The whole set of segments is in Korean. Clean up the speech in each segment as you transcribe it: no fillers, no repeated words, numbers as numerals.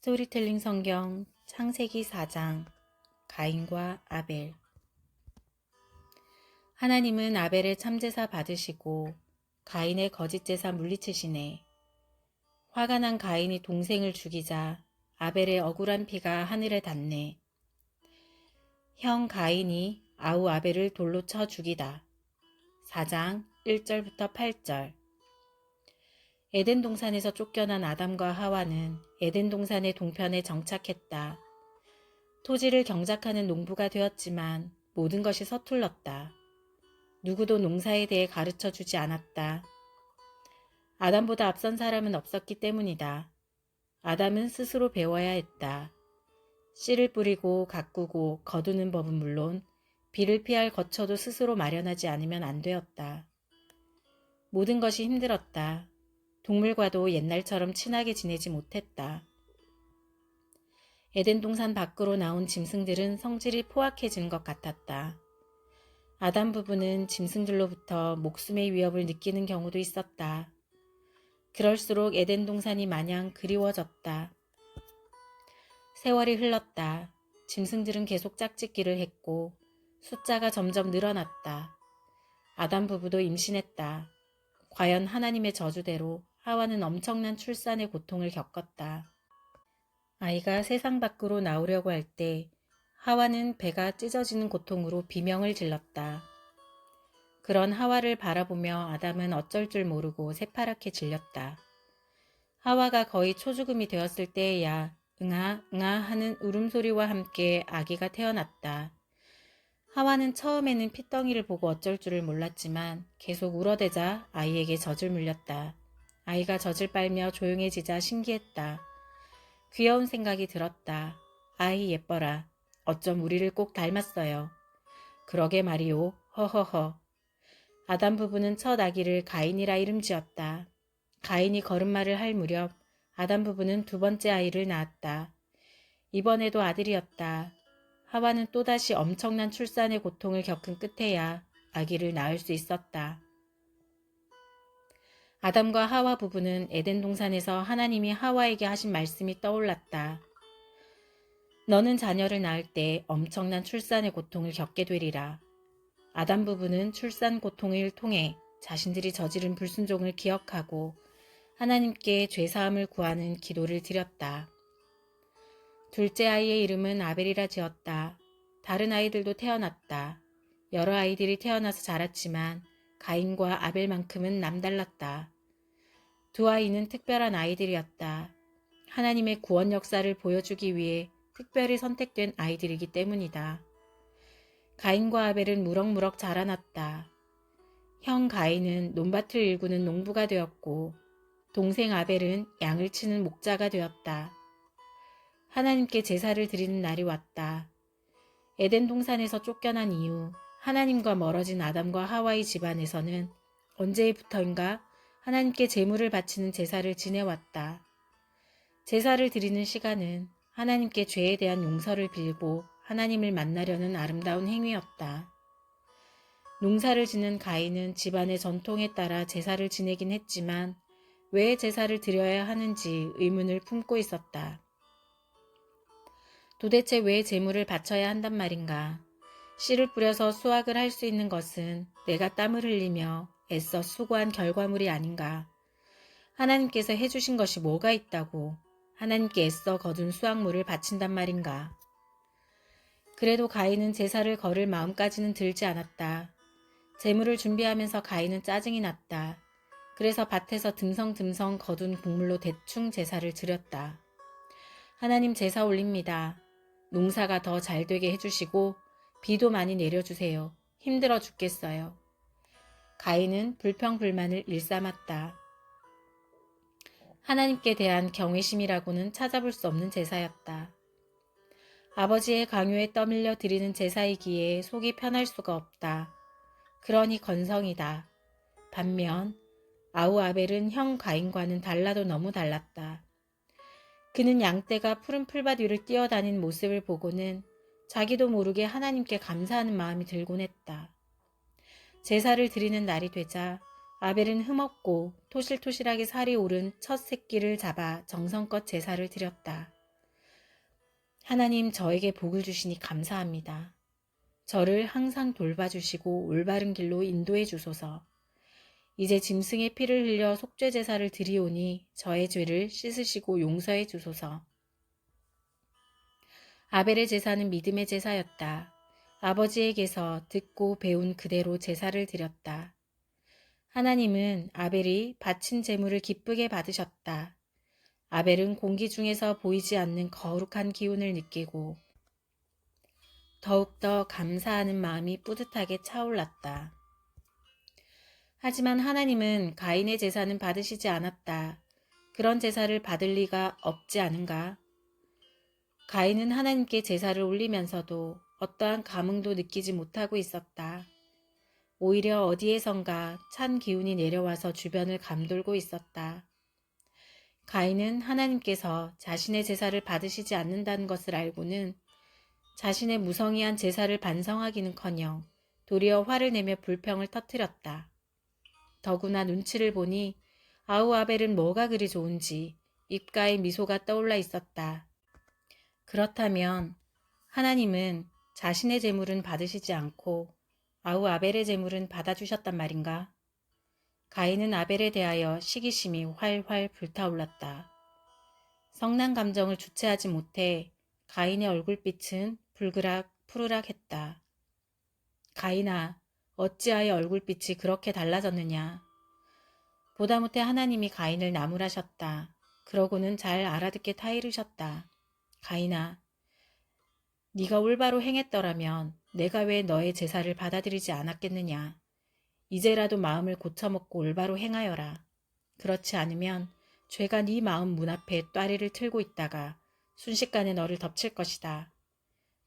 스토리텔링 성경 창세기 4장 가인과 아벨. 하나님은 아벨의 참제사 받으시고 가인의 거짓제사 물리치시네. 화가 난 가인이 동생을 죽이자 아벨의 억울한 피가 하늘에 닿네. 형 가인이 아우 아벨을 돌로 쳐 죽이다. 4장 1절부터 8절. 에덴 동산에서 쫓겨난 아담과 하와는 에덴 동산의 동편에 정착했다. 토지를 경작하는 농부가 되었지만 모든 것이 서툴렀다. 누구도 농사에 대해 가르쳐 주지 않았다. 아담보다 앞선 사람은 없었기 때문이다. 아담은 스스로 배워야 했다. 씨를 뿌리고 가꾸고 거두는 법은 물론 비를 피할 거처도 스스로 마련하지 않으면 안 되었다. 모든 것이 힘들었다. 동물과도 옛날처럼 친하게 지내지 못했다. 에덴 동산 밖으로 나온 짐승들은 성질이 포악해진 것 같았다. 아담 부부는 짐승들로부터 목숨의 위협을 느끼는 경우도 있었다. 그럴수록 에덴 동산이 마냥 그리워졌다. 세월이 흘렀다. 짐승들은 계속 짝짓기를 했고 숫자가 점점 늘어났다. 아담 부부도 임신했다. 과연 하나님의 저주대로 하와는 엄청난 출산의 고통을 겪었다. 아이가 세상 밖으로 나오려고 할 때 하와는 배가 찢어지는 고통으로 비명을 질렀다. 그런 하와를 바라보며 아담은 어쩔 줄 모르고 새파랗게 질렸다. 하와가 거의 초죽음이 되었을 때에야 응아 응아 하는 울음소리와 함께 아기가 태어났다. 하와는 처음에는 핏덩이를 보고 어쩔 줄을 몰랐지만 계속 울어대자 아이에게 젖을 물렸다. 아이가 젖을 빨며 조용해지자 신기했다. 귀여운 생각이 들었다. 아이 예뻐라. 어쩜 우리를 꼭 닮았어요. 그러게 말이오. 허허허. 아담 부부는 첫 아기를 가인이라 이름 지었다. 가인이 걸음마를 할 무렵 아담 부부는 두 번째 아이를 낳았다. 이번에도 아들이었다. 하와는 또다시 엄청난 출산의 고통을 겪은 끝에야 아기를 낳을 수 있었다. 아담과 하와 부부는 에덴 동산에서 하나님이 하와에게 하신 말씀이 떠올랐다. 너는 자녀를 낳을 때 엄청난 출산의 고통을 겪게 되리라. 아담 부부는 출산 고통을 통해 자신들이 저지른 불순종을 기억하고 하나님께 죄사함을 구하는 기도를 드렸다. 둘째 아이의 이름은 아벨이라 지었다. 다른 아이들도 태어났다. 여러 아이들이 태어나서 자랐지만 가인과 아벨만큼은 남달랐다. 두 아이는 특별한 아이들이었다. 하나님의 구원 역사를 보여주기 위해 특별히 선택된 아이들이기 때문이다. 가인과 아벨은 무럭무럭 자라났다. 형 가인은 논밭을 일구는 농부가 되었고 동생 아벨은 양을 치는 목자가 되었다. 하나님께 제사를 드리는 날이 왔다. 에덴 동산에서 쫓겨난 이후 하나님과 멀어진 아담과 하와의 집안에서는 언제부터인가 하나님께 제물을 바치는 제사를 지내왔다. 제사를 드리는 시간은 하나님께 죄에 대한 용서를 빌고 하나님을 만나려는 아름다운 행위였다. 농사를 짓는 가인은 집안의 전통에 따라 제사를 지내긴 했지만 왜 제사를 드려야 하는지 의문을 품고 있었다. 도대체 왜 제물을 바쳐야 한단 말인가? 씨를 뿌려서 수확을 할 수 있는 것은 내가 땀을 흘리며 애써 수고한 결과물이 아닌가? 하나님께서 해주신 것이 뭐가 있다고 하나님께 애써 거둔 수확물을 바친단 말인가? 그래도 가인은 제사를 거를 마음까지는 들지 않았다. 제물을 준비하면서 가인은 짜증이 났다. 그래서 밭에서 듬성듬성 거둔 곡물로 대충 제사를 드렸다. 하나님 제사 올립니다. 농사가 더 잘되게 해주시고 비도 많이 내려주세요. 힘들어 죽겠어요. 가인은 불평불만을 일삼았다. 하나님께 대한 경외심이라고는 찾아볼 수 없는 제사였다. 아버지의 강요에 떠밀려 드리는 제사이기에 속이 편할 수가 없다. 그러니 건성이다. 반면 아우 아벨은 형 가인과는 달라도 너무 달랐다. 그는 양떼가 푸른 풀밭 위를 뛰어다니는 모습을 보고는 자기도 모르게 하나님께 감사하는 마음이 들곤 했다. 제사를 드리는 날이 되자 아벨은 흠없고 토실토실하게 살이 오른 첫 새끼를 잡아 정성껏 제사를 드렸다. 하나님 저에게 복을 주시니 감사합니다. 저를 항상 돌봐주시고 올바른 길로 인도해 주소서. 이제 짐승의 피를 흘려 속죄 제사를 드리오니 저의 죄를 씻으시고 용서해 주소서. 아벨의 제사는 믿음의 제사였다. 아버지에게서 듣고 배운 그대로 제사를 드렸다. 하나님은 아벨이 바친 제물을 기쁘게 받으셨다. 아벨은 공기 중에서 보이지 않는 거룩한 기운을 느끼고 더욱더 감사하는 마음이 뿌듯하게 차올랐다. 하지만 하나님은 가인의 제사는 받으시지 않았다. 그런 제사를 받을 리가 없지 않은가? 가인은 하나님께 제사를 올리면서도 어떠한 감흥도 느끼지 못하고 있었다. 오히려 어디에선가 찬 기운이 내려와서 주변을 감돌고 있었다. 가인은 하나님께서 자신의 제사를 받으시지 않는다는 것을 알고는 자신의 무성의한 제사를 반성하기는커녕 도리어 화를 내며 불평을 터뜨렸다. 더구나 눈치를 보니 아우아벨은 뭐가 그리 좋은지 입가에 미소가 떠올라 있었다. 그렇다면 하나님은 자신의 제물은 받으시지 않고 아우아벨의 제물은 받아주셨단 말인가? 가인은 아벨에 대하여 시기심이 활활 불타올랐다. 성난 감정을 주체하지 못해 가인의 얼굴빛은 불그락 푸르락 했다. 가인아, 어찌하여 얼굴빛이 그렇게 달라졌느냐? 보다 못해 하나님이 가인을 나무라셨다. 그러고는 잘 알아듣게 타이르셨다. 가인아, 네가 올바로 행했더라면 내가 왜 너의 제사를 받아들이지 않았겠느냐? 이제라도 마음을 고쳐먹고 올바로 행하여라. 그렇지 않으면 죄가 네 마음 문 앞에 또리를 틀고 있다가 순식간에 너를 덮칠 것이다.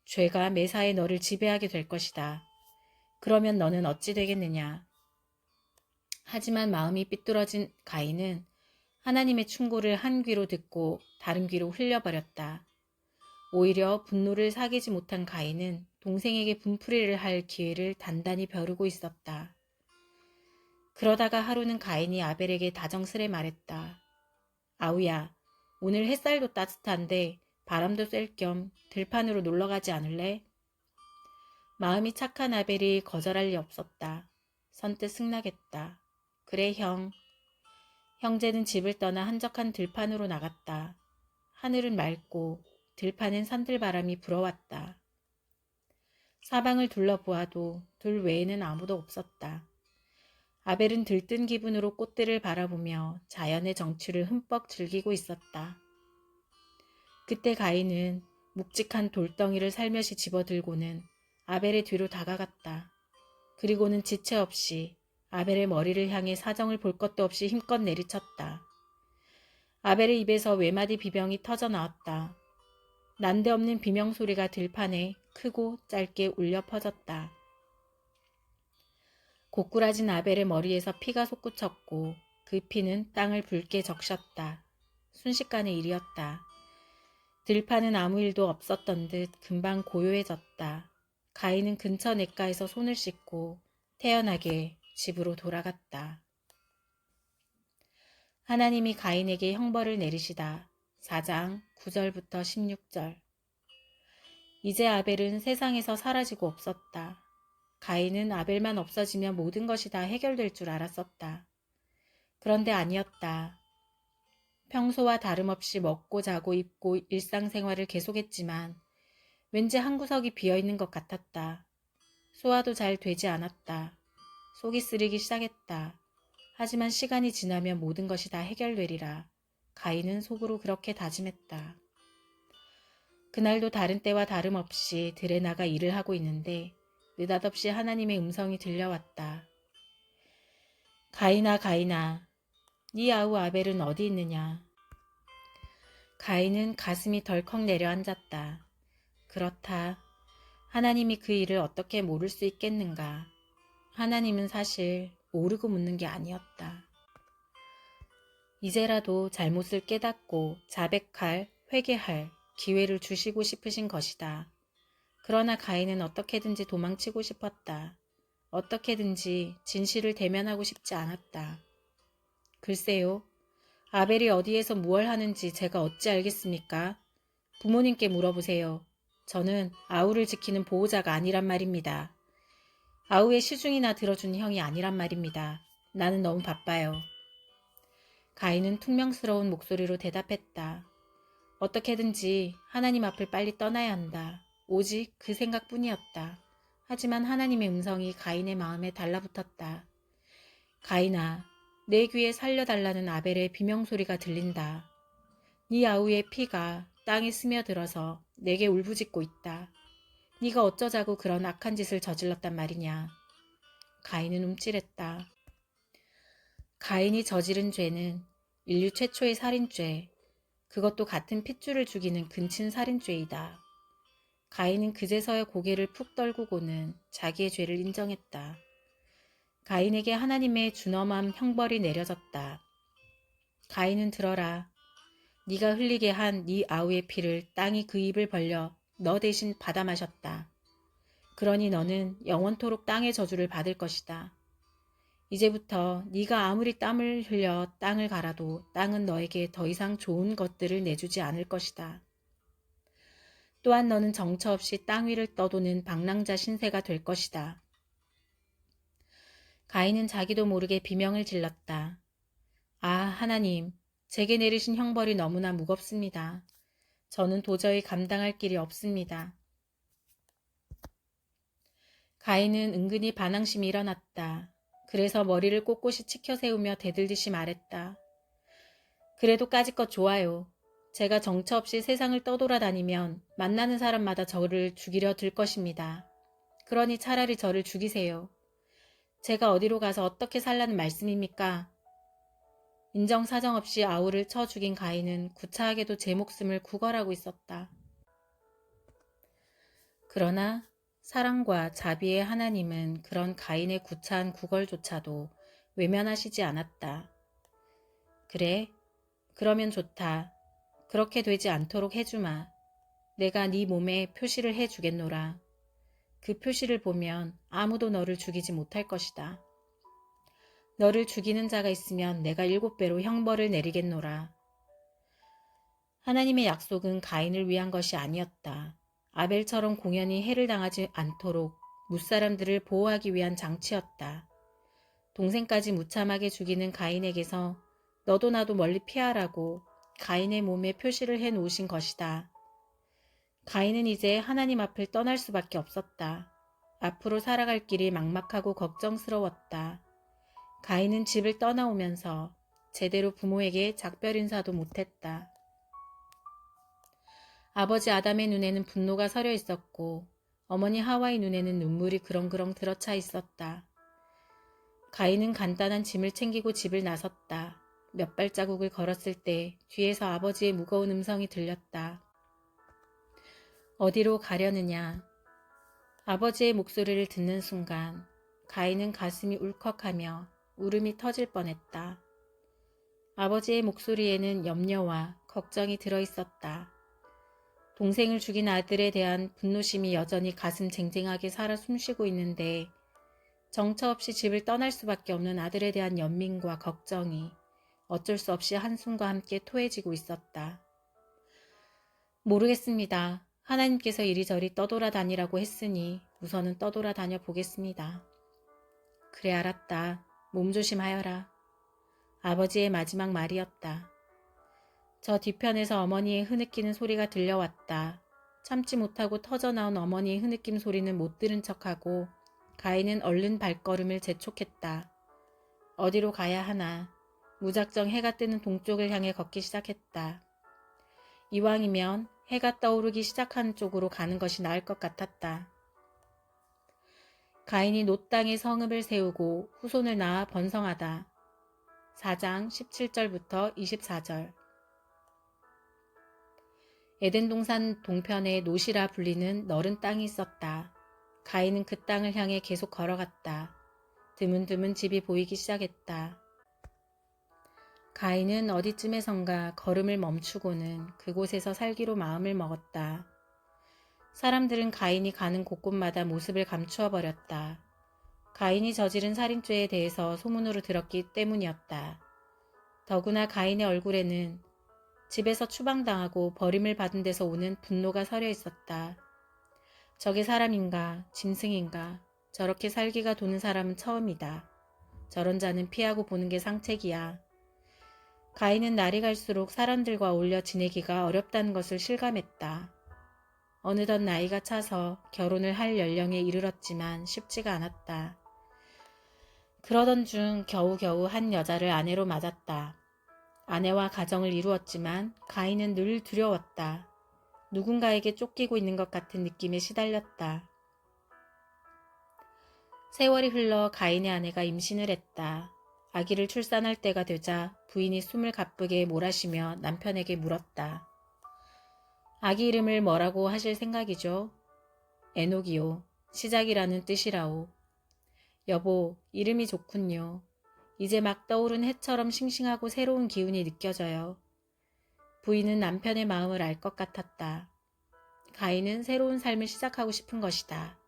죄가 매사에 너를 지배하게 될 것이다. 그러면 너는 어찌 되겠느냐? 하지만 마음이 삐뚤어진 가인은 하나님의 충고를 한 귀로 듣고 다른 귀로 흘려버렸다. 오히려 분노를 사귀지 못한 가인은 동생에게 분풀이를 할 기회를 단단히 벼르고 있었다. 그러다가 하루는 가인이 아벨에게 다정스레 말했다. 아우야, 오늘 햇살도 따뜻한데 바람도 쐴 겸 들판으로 놀러가지 않을래? 마음이 착한 아벨이 거절할 리 없었다. 선뜻 승낙했다. 그래 형. 형제는 집을 떠나 한적한 들판으로 나갔다. 하늘은 맑고 들판엔 산들바람이 불어왔다. 사방을 둘러보아도 둘 외에는 아무도 없었다. 아벨은 들뜬 기분으로 꽃들을 바라보며 자연의 정취를 흠뻑 즐기고 있었다. 그때 가인은 묵직한 돌덩이를 살며시 집어들고는 아벨의 뒤로 다가갔다. 그리고는 지체 없이 아벨의 머리를 향해 사정을 볼 것도 없이 힘껏 내리쳤다. 아벨의 입에서 외마디 비명이 터져 나왔다. 난데없는 비명 소리가 들판에 크고 짧게 울려 퍼졌다. 고꾸라진 아벨의 머리에서 피가 솟구쳤고 그 피는 땅을 붉게 적셨다. 순식간의 일이었다. 들판은 아무 일도 없었던 듯 금방 고요해졌다. 가인은 근처 냇가에서 손을 씻고 태연하게 집으로 돌아갔다. 하나님이 가인에게 형벌을 내리시다. 4장 9절부터 16절. 이제 아벨은 세상에서 사라지고 없었다. 가인은 아벨만 없어지면 모든 것이 다 해결될 줄 알았었다. 그런데 아니었다. 평소와 다름없이 먹고 자고 입고 일상생활을 계속했지만 왠지 한 구석이 비어있는 것 같았다. 소화도 잘 되지 않았다. 속이 쓰리기 시작했다. 하지만 시간이 지나면 모든 것이 다 해결되리라. 가인은 속으로 그렇게 다짐했다. 그날도 다른 때와 다름없이 들에 나가 일을 하고 있는데 느닷없이 하나님의 음성이 들려왔다. 가인아, 가인아, 네 아우 아벨은 어디 있느냐? 가인은 가슴이 덜컥 내려앉았다. 그렇다. 하나님이 그 일을 어떻게 모를 수 있겠는가? 하나님은 사실 모르고 묻는 게 아니었다. 이제라도 잘못을 깨닫고 자백할, 회개할 기회를 주시고 싶으신 것이다. 그러나 가인은 어떻게든지 도망치고 싶었다. 어떻게든지 진실을 대면하고 싶지 않았다. 글쎄요. 아벨이 어디에서 무얼 하는지 제가 어찌 알겠습니까? 부모님께 물어보세요. 저는 아우를 지키는 보호자가 아니란 말입니다. 아우의 시중이나 들어준 형이 아니란 말입니다. 나는 너무 바빠요. 가인은 퉁명스러운 목소리로 대답했다. 어떻게든지 하나님 앞을 빨리 떠나야 한다. 오직 그 생각뿐이었다. 하지만 하나님의 음성이 가인의 마음에 달라붙었다. 가인아, 내 귀에 살려달라는 아벨의 비명소리가 들린다. 네 아우의 피가 땅에 스며들어서 내게 울부짖고 있다. 네가 어쩌자고 그런 악한 짓을 저질렀단 말이냐. 가인은 움찔했다. 가인이 저지른 죄는 인류 최초의 살인죄, 그것도 같은 핏줄을 죽이는 근친살인죄이다. 가인은 그제서야 고개를 푹 떨구고는 자기의 죄를 인정했다. 가인에게 하나님의 준엄한 형벌이 내려졌다. 가인은 들어라. 네가 흘리게 한 네 아우의 피를 땅이 그 입을 벌려 너 대신 받아 마셨다. 그러니 너는 영원토록 땅의 저주를 받을 것이다. 이제부터 네가 아무리 땀을 흘려 땅을 갈아도 땅은 너에게 더 이상 좋은 것들을 내주지 않을 것이다. 또한 너는 정처 없이 땅 위를 떠도는 방랑자 신세가 될 것이다. 가인은 자기도 모르게 비명을 질렀다. 아, 하나님, 제게 내리신 형벌이 너무나 무겁습니다. 저는 도저히 감당할 길이 없습니다. 가인은 은근히 반항심이 일어났다. 그래서 머리를 꼿꼿이 치켜 세우며 대들듯이 말했다. 그래도 까짓것 좋아요. 제가 정처 없이 세상을 떠돌아다니면 만나는 사람마다 저를 죽이려 들 것입니다. 그러니 차라리 저를 죽이세요. 제가 어디로 가서 어떻게 살라는 말씀입니까? 인정사정 없이 아우를 쳐 죽인 가인은 구차하게도 제 목숨을 구걸하고 있었다. 그러나 사랑과 자비의 하나님은 그런 가인의 구차한 구걸조차도 외면하시지 않았다. 그래, 그러면 좋다. 그렇게 되지 않도록 해주마. 내가 네 몸에 표시를 해주겠노라. 그 표시를 보면 아무도 너를 죽이지 못할 것이다. 너를 죽이는 자가 있으면 내가 7배로 형벌을 내리겠노라. 하나님의 약속은 가인을 위한 것이 아니었다. 아벨처럼 공연히 해를 당하지 않도록 무사람들을 보호하기 위한 장치였다. 동생까지 무참하게 죽이는 가인에게서 너도 나도 멀리 피하라고 가인의 몸에 표시를 해 놓으신 것이다. 가인은 이제 하나님 앞을 떠날 수밖에 없었다. 앞으로 살아갈 길이 막막하고 걱정스러웠다. 가인은 집을 떠나오면서 제대로 부모에게 작별 인사도 못했다. 아버지 아담의 눈에는 분노가 서려 있었고 어머니 하와의 눈에는 눈물이 그렁그렁 들어차 있었다. 가인은 간단한 짐을 챙기고 집을 나섰다. 몇 발자국을 걸었을 때 뒤에서 아버지의 무거운 음성이 들렸다. 어디로 가려느냐? 아버지의 목소리를 듣는 순간 가인은 가슴이 울컥하며 울음이 터질 뻔했다. 아버지의 목소리에는 염려와 걱정이 들어있었다. 동생을 죽인 아들에 대한 분노심이 여전히 가슴 쟁쟁하게 살아 숨쉬고 있는데 정처 없이 집을 떠날 수밖에 없는 아들에 대한 연민과 걱정이 어쩔 수 없이 한숨과 함께 토해지고 있었다. 모르겠습니다. 하나님께서 이리저리 떠돌아다니라고 했으니 우선은 떠돌아다녀 보겠습니다. 그래 알았다. 몸조심하여라. 아버지의 마지막 말이었다. 저 뒤편에서 어머니의 흐느끼는 소리가 들려왔다. 참지 못하고 터져나온 어머니의 흐느낌 소리는 못 들은 척하고 가인은 얼른 발걸음을 재촉했다. 어디로 가야 하나. 무작정 해가 뜨는 동쪽을 향해 걷기 시작했다. 이왕이면 해가 떠오르기 시작하는 쪽으로 가는 것이 나을 것 같았다. 가인이 노땅에 성읍을 세우고 후손을 낳아 번성하다. 4장 17절부터 24절. 에덴 동산 동편에 노시라 불리는 너른 땅이 있었다. 가인은 그 땅을 향해 계속 걸어갔다. 드문드문 집이 보이기 시작했다. 가인은 어디쯤에선가 걸음을 멈추고는 그곳에서 살기로 마음을 먹었다. 사람들은 가인이 가는 곳곳마다 모습을 감추어 버렸다. 가인이 저지른 살인죄에 대해서 소문으로 들었기 때문이었다. 더구나 가인의 얼굴에는 집에서 추방당하고 버림을 받은 데서 오는 분노가 서려 있었다. 저게 사람인가 짐승인가. 저렇게 살기가 도는 사람은 처음이다. 저런 자는 피하고 보는 게 상책이야. 가인은 날이 갈수록 사람들과 어울려 지내기가 어렵다는 것을 실감했다. 어느덧 나이가 차서 결혼을 할 연령에 이르렀지만 쉽지가 않았다. 그러던 중 겨우겨우 한 여자를 아내로 맞았다. 아내와 가정을 이루었지만 가인은 늘 두려웠다. 누군가에게 쫓기고 있는 것 같은 느낌에 시달렸다. 세월이 흘러 가인의 아내가 임신을 했다. 아기를 출산할 때가 되자 부인이 숨을 가쁘게 몰아쉬며 남편에게 물었다. 아기 이름을 뭐라고 하실 생각이죠? 에녹이요. 시작이라는 뜻이라오. 여보, 이름이 좋군요. 이제 막 떠오른 해처럼 싱싱하고 새로운 기운이 느껴져요. 부인은 남편의 마음을 알 것 같았다. 가인은 새로운 삶을 시작하고 싶은 것이다.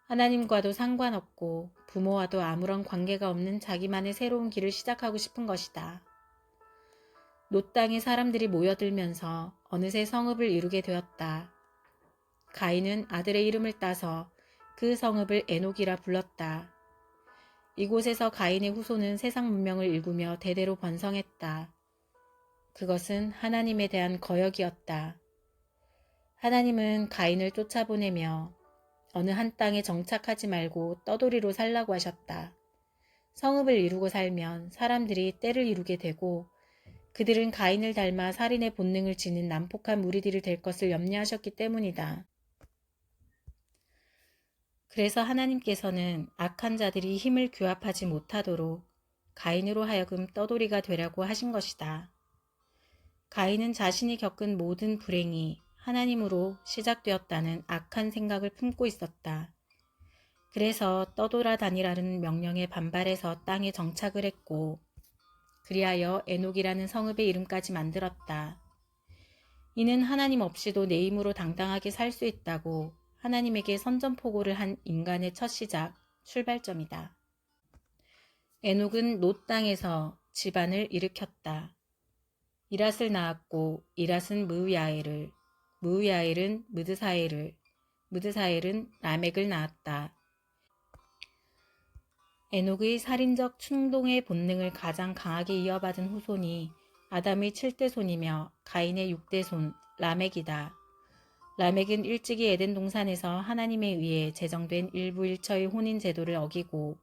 하나님과도 상관없고 부모와도 아무런 관계가 없는 자기만의 새로운 길을 시작하고 싶은 것이다. 놋 땅에 사람들이 모여들면서 어느새 성읍을 이루게 되었다. 가인은 아들의 이름을 따서 그 성읍을 에녹이라 불렀다. 이곳에서 가인의 후손은 세상 문명을 일구며 대대로 번성했다. 그것은 하나님에 대한 거역이었다. 하나님은 가인을 쫓아보내며 어느 한 땅에 정착하지 말고 떠돌이로 살라고 하셨다. 성읍을 이루고 살면 사람들이 때를 이루게 되고 그들은 가인을 닮아 살인의 본능을 지닌 난폭한 무리들이 될 것을 염려하셨기 때문이다. 그래서 하나님께서는 악한 자들이 힘을 규합하지 못하도록 가인으로 하여금 떠돌이가 되라고 하신 것이다. 가인은 자신이 겪은 모든 불행이 하나님으로 시작되었다는 악한 생각을 품고 있었다. 그래서 떠돌아다니라는 명령에 반발해서 땅에 정착을 했고 그리하여 에녹이라는 성읍의 이름까지 만들었다. 이는 하나님 없이도 내 힘으로 당당하게 살 수 있다고 하나님에게 선전포고를 한 인간의 첫 시작, 출발점이다. 에녹은 놋 땅에서 집안을 일으켰다. 이랏을 낳았고 이랏은 느우야엘을, 느우야엘은 느드사엘을, 느드사엘은 라멕을 낳았다. 에녹의 살인적 충동의 본능을 가장 강하게 이어받은 후손이 아담의 7대 손이며 가인의 6대 손 라멕이다. 라멕은 일찍이 에덴 동산에서 하나님에 의해 제정된 일부일처의 혼인 제도를 어기고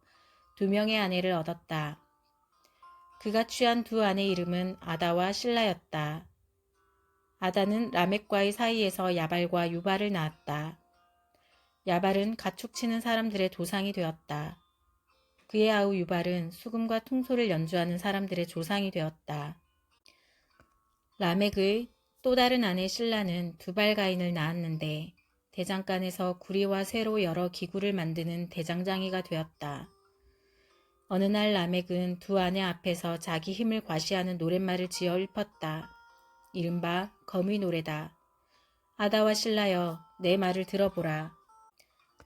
2명의 아내를 얻었다. 그가 취한 두 아내의 이름은 아다와 실라였다. 아다는 라멕과의 사이에서 야발과 유발을 낳았다. 야발은 가축치는 사람들의 도상이 되었다. 그의 아우 유발은 수금과 퉁소를 연주하는 사람들의 조상이 되었다. 라멕의 또 다른 아내 실라는 두발가인을 낳았는데 대장간에서 구리와 쇠로 여러 기구를 만드는 대장장이가 되었다. 어느 날 라멕은 두 아내 앞에서 자기 힘을 과시하는 노랫말을 지어 읊었다. 이른바 검의 노래다. 아다와 실라여 내 말을 들어보라.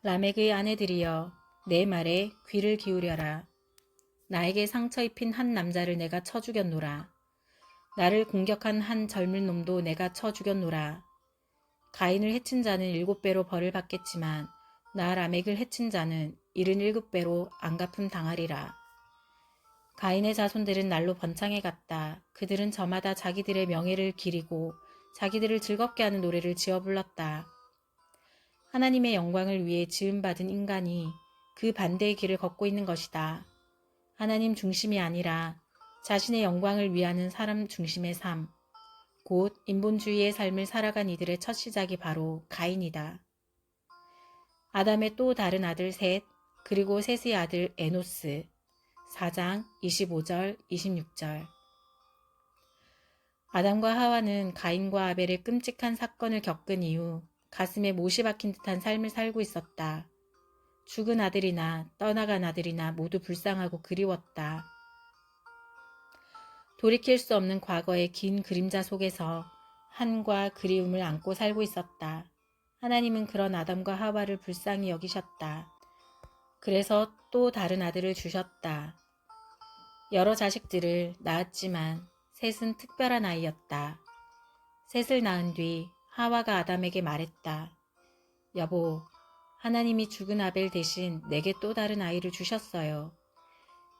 라멕의 아내들이여 내 말에 귀를 기울여라. 나에게 상처 입힌 한 남자를 내가 쳐 죽였노라. 나를 공격한 한 젊은 놈도 내가 쳐 죽였노라. 가인을 해친 자는 7배로 벌을 받겠지만 나 라멕을 해친 자는 77배로 안갚음 당하리라. 가인의 자손들은 날로 번창해 갔다. 그들은 저마다 자기들의 명예를 기리고 자기들을 즐겁게 하는 노래를 지어 불렀다. 하나님의 영광을 위해 지음받은 인간이 그 반대의 길을 걷고 있는 것이다. 하나님 중심이 아니라 자신의 영광을 위하는 사람 중심의 삶, 곧 인본주의의 삶을 살아간 이들의 첫 시작이 바로 가인이다. 아담의 또 다른 아들 셋, 그리고 셋의 아들 에노스, 4장 25절 26절. 아담과 하와는 가인과 아벨의 끔찍한 사건을 겪은 이후 가슴에 못이 박힌 듯한 삶을 살고 있었다. 죽은 아들이나 떠나간 아들이나 모두 불쌍하고 그리웠다. 돌이킬 수 없는 과거의 긴 그림자 속에서 한과 그리움을 안고 살고 있었다. 하나님은 그런 아담과 하와를 불쌍히 여기셨다. 그래서 또 다른 아들을 주셨다. 여러 자식들을 낳았지만 셋은 특별한 아이였다. 셋을 낳은 뒤 하와가 아담에게 말했다. 여보, 하나님이 죽은 아벨 대신 내게 또 다른 아이를 주셨어요.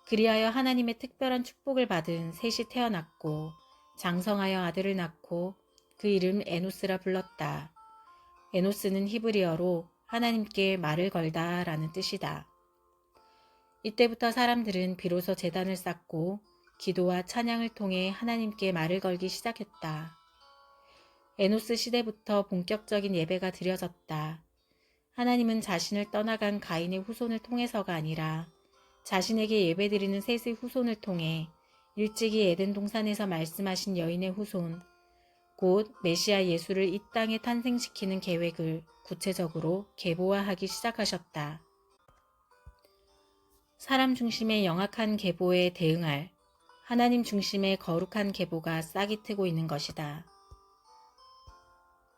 그리하여 하나님의 특별한 축복을 받은 셋이 태어났고 장성하여 아들을 낳고 그 이름 에노스라 불렀다. 에노스는 히브리어로 하나님께 말을 걸다 라는 뜻이다. 이때부터 사람들은 비로소 제단을 쌓고 기도와 찬양을 통해 하나님께 말을 걸기 시작했다. 에노스 시대부터 본격적인 예배가 드려졌다. 하나님은 자신을 떠나간 가인의 후손을 통해서가 아니라 자신에게 예배드리는 셋의 후손을 통해 일찍이 에덴 동산에서 말씀하신 여인의 후손, 곧 메시아 예수를 이 땅에 탄생시키는 계획을 구체적으로 계보화하기 시작하셨다. 사람 중심의 영악한 계보에 대응할 하나님 중심의 거룩한 계보가 싹이 트고 있는 것이다.